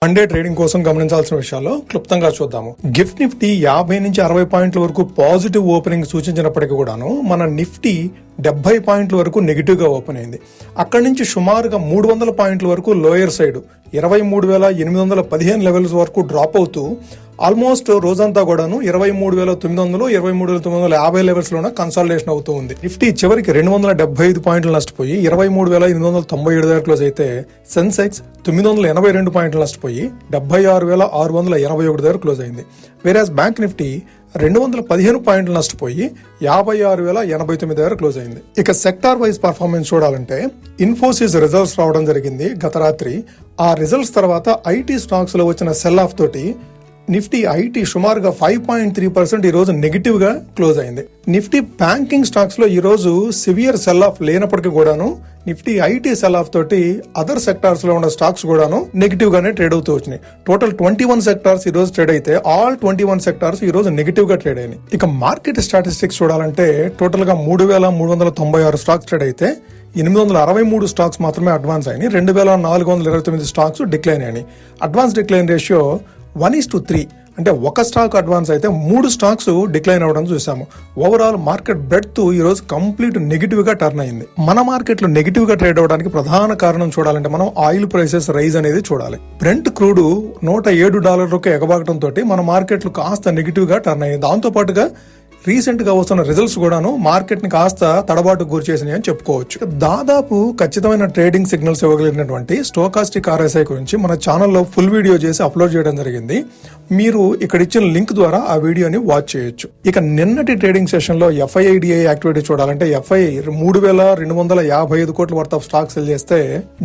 One day trading కోసం గమనించాల్సిన విషయాల్లో క్లుప్తంగా చూద్దాము. గిఫ్ట్ నిఫ్టీ 50 నుంచి 60 పాయింట్ల వరకు పాజిటివ్ ఓపెనింగ్ సూచించినప్పటికీ కూడాను మన నిఫ్టీ 70 పాయింట్ల వరకు నెగిటివ్ గా ఓపెన్ అయింది. అక్కడి నుంచి సుమారుగా 300 పాయింట్ల వరకు లోయర్ సైడ్ 23,815 లెవెల్స్ వరకు డ్రాప్ అవుతూ ఆల్మోస్ట్ రోజంతా కూడాను 23,900 23,950 లెవెల్స్ లోనే కన్సాలిడేషన్ అవుతూ ఉంది. నిఫ్టీ చివరికి 275 పాయింట్లు నష్టపోయి 23,897 దగ్గర క్లోజ్ అయితే సెన్సెక్స్ 982 పాయింట్లు నష్టపోయి 76,681 దగ్గర క్లోజ్ అయింది. వేరాజ్ బ్యాంక్ నిఫ్టీ 215 పాయింట్లు నష్టపోయి 56,089 దగ్గర క్లోజ్ అయింది. ఇక సెక్టార్ వైజ్ పర్ఫార్మెన్స్ చూడాలంటే ఇన్ఫోసిస్ రిజల్ట్స్ రావడం జరిగింది గత రాత్రి. ఆ రిజల్ట్స్ తర్వాత ఐటీ స్టాక్స్ లో వచ్చిన సెల్ ఆఫ్ తోటి నిఫ్టీ ఐటీ సుమారుగా 5.3% ఈ రోజు నెగిటివ్ గా క్లోజ్ అయింది. నిఫ్టీ బ్యాంకింగ్ స్టాక్స్ లో ఈ రోజు సివియర్ సెల్ ఆఫ్ లేనప్పటికీ కూడాను నిఫ్టీ ఐటీ సెల్ ఆఫ్ తోటి అదర్ సెక్టార్స్ లో ఉన్న స్టాక్స్ కూడాను నెగిటివ్ గానే ట్రేడ్ అవుతూ వచ్చినాయి. టోటల్ 21 సెక్టార్స్ ఈ రోజు ట్రేడ్ అయితే ఆల్ 21 సెక్టార్స్ ఈ రోజు నెగిటివ్ గా ట్రేడ్ అయినాయి. ఇక మార్కెట్ స్టాటిస్టిక్స్ చూడాలంటే టోటల్ గా 3,396 స్టాక్స్ ట్రేడ్ అయితే 863 స్టాక్స్ మాత్రమే అడ్వాన్స్ అయినాయి. 2,429 స్టాక్స్ డిక్లైన్ అయినాయి. అడ్వాన్స్ డిక్లైన్ రేషియో 1:3, అంటే ఒక స్టాక్ అడ్వాన్స్ అయితే 3 స్టాక్స్ డిక్లైన్ అవ్వడం చూసాము. ఓవరాల్ మార్కెట్ బ్రెడ్త్ ఈ రోజు కంప్లీట్ నెగిటివ్ గా టర్న్ అయింది. మన మార్కెట్ లో నెగిటివ్ గా ట్రేడ్ అవడానికి ప్రధాన కారణం చూడాలంటే మనం ఆయిల్ ప్రైసెస్ రైజ్ అనేది చూడాలి. బ్రెంట్ క్రూడ్ $107 ఎగబాగటం తోటి మన మార్కెట్ లో కాస్త నెగిటివ్ గా టర్న్ అయ్యింది. దాంతో పాటుగా రీసెంట్ గా వస్తున్న రిజల్ట్స్ కూడాను మార్కెట్ ని కాస్త తడబాటుకు గురి చేసినాయి అని చెప్పుకోవచ్చు. దాదాపు ఖచ్చితమైన ట్రేడింగ్ సిగ్నల్స్ ఇవ్వగలిగినటువంటి స్టోకాస్టిక్ RSI గురించి మన ఛానల్లో ఫుల్ వీడియో చేసి అప్లోడ్ చేయడం జరిగింది. మీరు ఇక్కడ ఇచ్చిన లింక్ ద్వారా ఆ వీడియోని వాచ్ చేయొచ్చు. ఇక నిన్నటి ట్రేడింగ్ సెషన్ లో FIDI యాక్టివిటీ చూడాలంటే FI 3,255 కోట్ల వర్త్ ఆఫ్ స్టాక్స్ సెల్ చేస్తే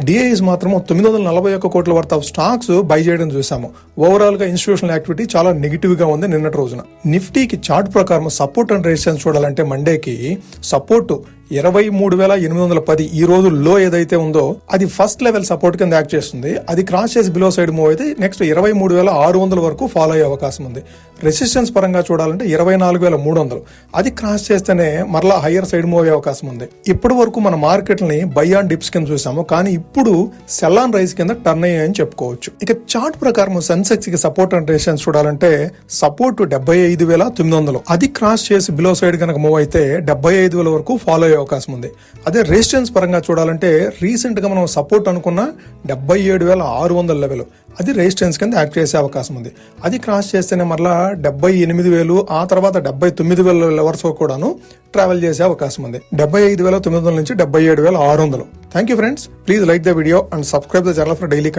డిఐస్ మాత్రం 941 కోట్ల వర్త్ ఆఫ్ స్టాక్స్ బై చేయడం చూసాము. ఓవరాల్ గా ఇన్స్టిట్యూషనల్ యాక్టివిటీ చాలా నెగిటివ్ గా ఉంది నిన్నటి రోజున. నిఫ్టీకి చార్ట్ ప్రకారం సపోర్ట్ అండ్ రెసిస్టెన్స్ చూడాలంటే మండేకి సపోర్ట్ 23,810 ఈ రోజు లో ఏదైతే ఉందో అది ఫస్ట్ లెవెల్ సపోర్ట్ కింద యాక్ట్ చేస్తుంది. అది క్రాస్ చేసి బిలో సైడ్ మూవ్ అయితే నెక్స్ట్ 23,600 వరకు ఫాలో అయ్యే అవకాశం ఉంది. రెసిస్టెన్స్ పరంగా చూడాలంటే 24,300 అది క్రాస్ చేస్తేనే మరలా హయ్యర్ సైడ్ మూవ్ అయ్యే అవకాశం ఉంది. ఇప్పటి వరకు మన మార్కెట్ ని బై ఆన్ డిప్స్ కింద చూసాము, కానీ ఇప్పుడు సెల్ ఆన్ రైజ్ కింద టర్న్ అయ్యాయని చెప్పుకోవచ్చు. ఇక చార్ట్ ప్రకారం సెన్సెక్స్ కి సపోర్ట్ అండ్ రెసిస్టెన్స్ చూడాలంటే సపోర్ట్ 75,900 అది క్రాస్ చేసి బిలో సైడ్ కనుక మూవ్ అయితే 75,000 వరకు ఫాలో అవకాశం ఉంది. అదే రెసిస్టెన్స్ పరంగా చూడాలంటే రీసెంట్ గా మనం సపోర్ట్ అనుకున్న 77,600 లెవెల్ అది రెసిస్టెన్స్ కింద యాక్ట్ చేసే అవకాశం ఉంది. అది క్రాస్ చేస్తేనే మరలా 78,000 ఆ తర్వాత 79,000 లెవెల్స్ కూడాను ట్రావెల్ చేసే అవకాశం ఉంది. 75,900 నుంచి 77,600. Thank you friends. Please like the video and subscribe the channel for daily